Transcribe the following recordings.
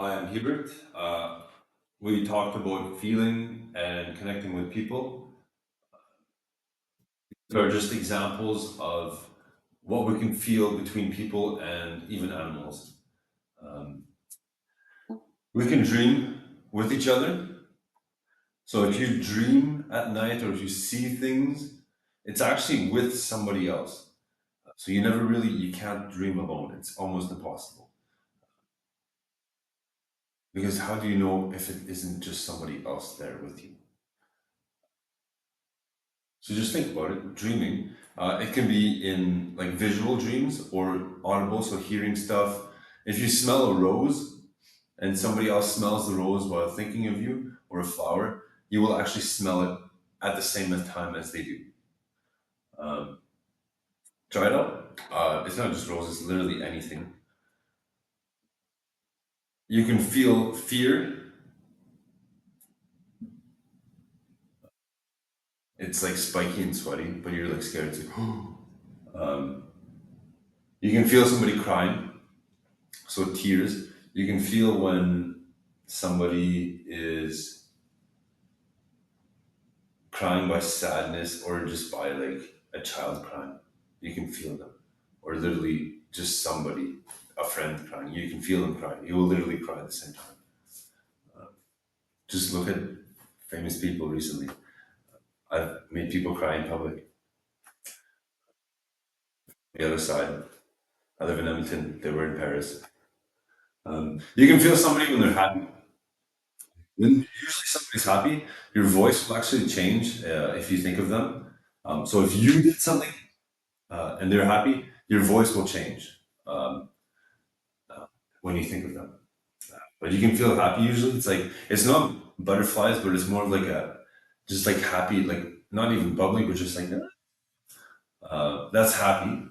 Hi, I'm Hubert. We talked about feeling and connecting with people. These are just examples of what we can feel between people and even animals. Um, we can dream with each other. So if you dream at night or if you see things, it's actually with somebody else. So you can't dream alone. It's almost impossible. Because how do you know if it isn't just somebody else there with you? So just think about it. Dreaming, it can be in like visual dreams or audible, so hearing stuff. If you smell a rose and somebody else smells the rose while thinking of you or a flower, you will actually smell it at the same time as they do. Um, Try it out. It's not just roses, literally anything. You can feel fear. It's like spiky and sweaty, but you're like scared. It's like, um, you can feel somebody crying. So tears, you can feel when somebody is crying by sadness or just by like a child crying. You can feel them. Or literally just somebody, a friend crying. You can feel them crying. You will literally cry at the same time. Just look at famous people recently. I've made people cry in public. The other side, I live in Edmonton. They were in Paris. You can feel somebody when they're happy. When usually somebody's happy, your voice will actually change if you think of them. So if you did something and they're happy, your voice will change um, when you think of them. But you can feel happy usually. It's not butterflies, but it's more like a just like happy, like not even bubbly, but just like that's happy.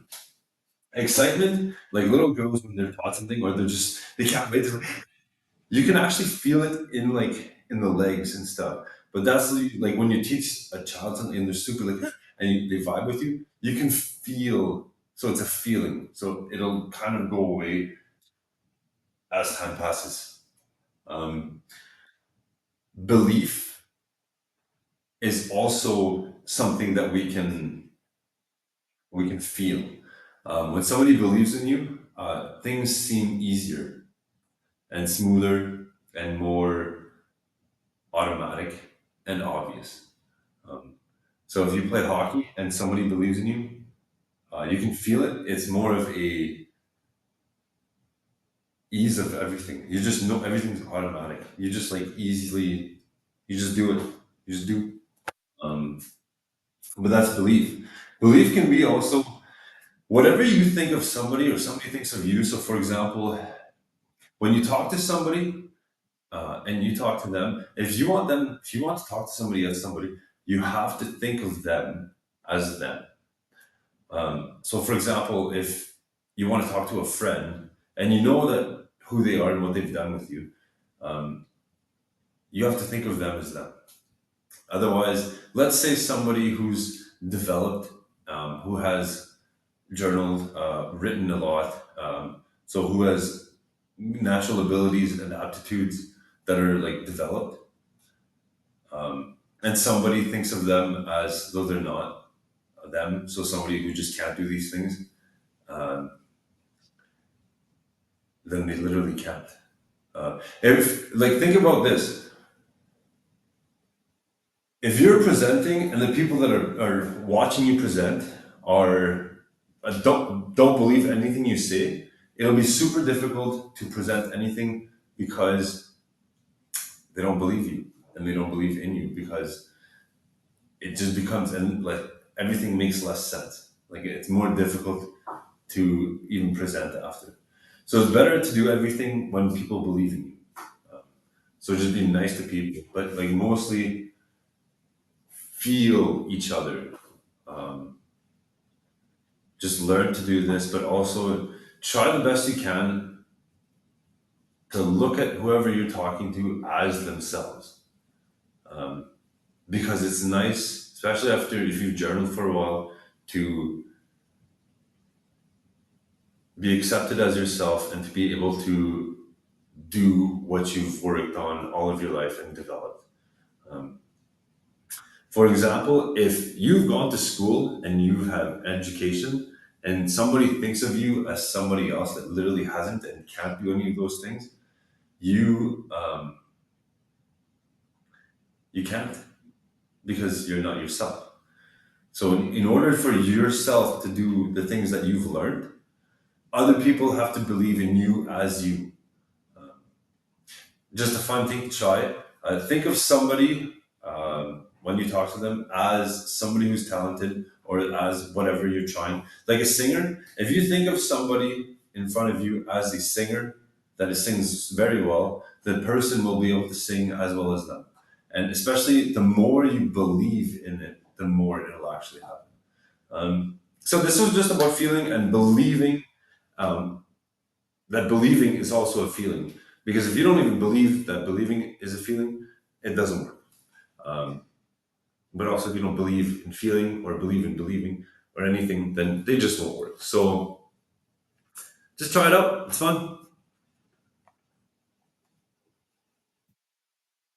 Excitement, like little girls when they're taught something, or they can't wait to you can actually feel it in like in the legs and stuff. But like when you teach a child something and they're super like and they vibe with you, you can feel. So it's a feeling. So it'll kind of go away as time passes. Um, Belief is also something that we can feel. When somebody believes in you, things seem easier and smoother and more automatic and obvious. Um, So if you play hockey and somebody believes in you, you can feel it. It's more of a ease of everything. You just know everything's automatic. You just like easily, you just do it. You just do. Um, but that's belief. Belief can be also whatever you think of somebody or somebody thinks of you. So for example, when you talk to somebody and you talk to them, if you want to talk to somebody as somebody, you have to think of them as them. So, for example, if you want to talk to a friend and you know that who they are and what they've done with you, um, you have to think of them as them. Otherwise, let's say somebody who's developed, who has journaled, written a lot, so who has natural abilities and aptitudes that are like developed, and somebody thinks of them as though they're not them, so somebody who just can't do these things, um, then they literally can't. If like think about this, if you're presenting and the people that are watching you present are don't believe anything you say, it'll be super difficult to present anything because they don't believe you and they don't believe in you because it just becomes and like everything makes less sense. Like it's more difficult to even present after. So it's better to do everything when people believe in you. So just be nice to people, but like mostly feel each other. Um, just learn to do this, but also try the best you can to look at whoever you're talking to as themselves. Because it's nice, especially after if you've journaled for a while, to be accepted as yourself and to be able to do what you've worked on all of your life and developed. Um, for example, if you've gone to school and you have education, and somebody thinks of you as somebody else that literally hasn't and can't do any of those things, you you can't, because you're not yourself. So in order for yourself to do the things that you've learned, other people have to believe in you as you. Just a fun thing to try. Think of somebody, when you talk to them, as somebody who's talented, or as whatever you're trying. Like a singer, if you think of somebody in front of you as a singer that sings very well, the person will be able to sing as well as them. And especially the more you believe in it, the more it'll actually happen. So this was just about feeling and believing, um, that believing is also a feeling. Because if you don't even believe that believing is a feeling, it doesn't work. Um, but also, if you don't believe in feeling or believe in believing or anything, then they just won't work. So just try it out. It's fun.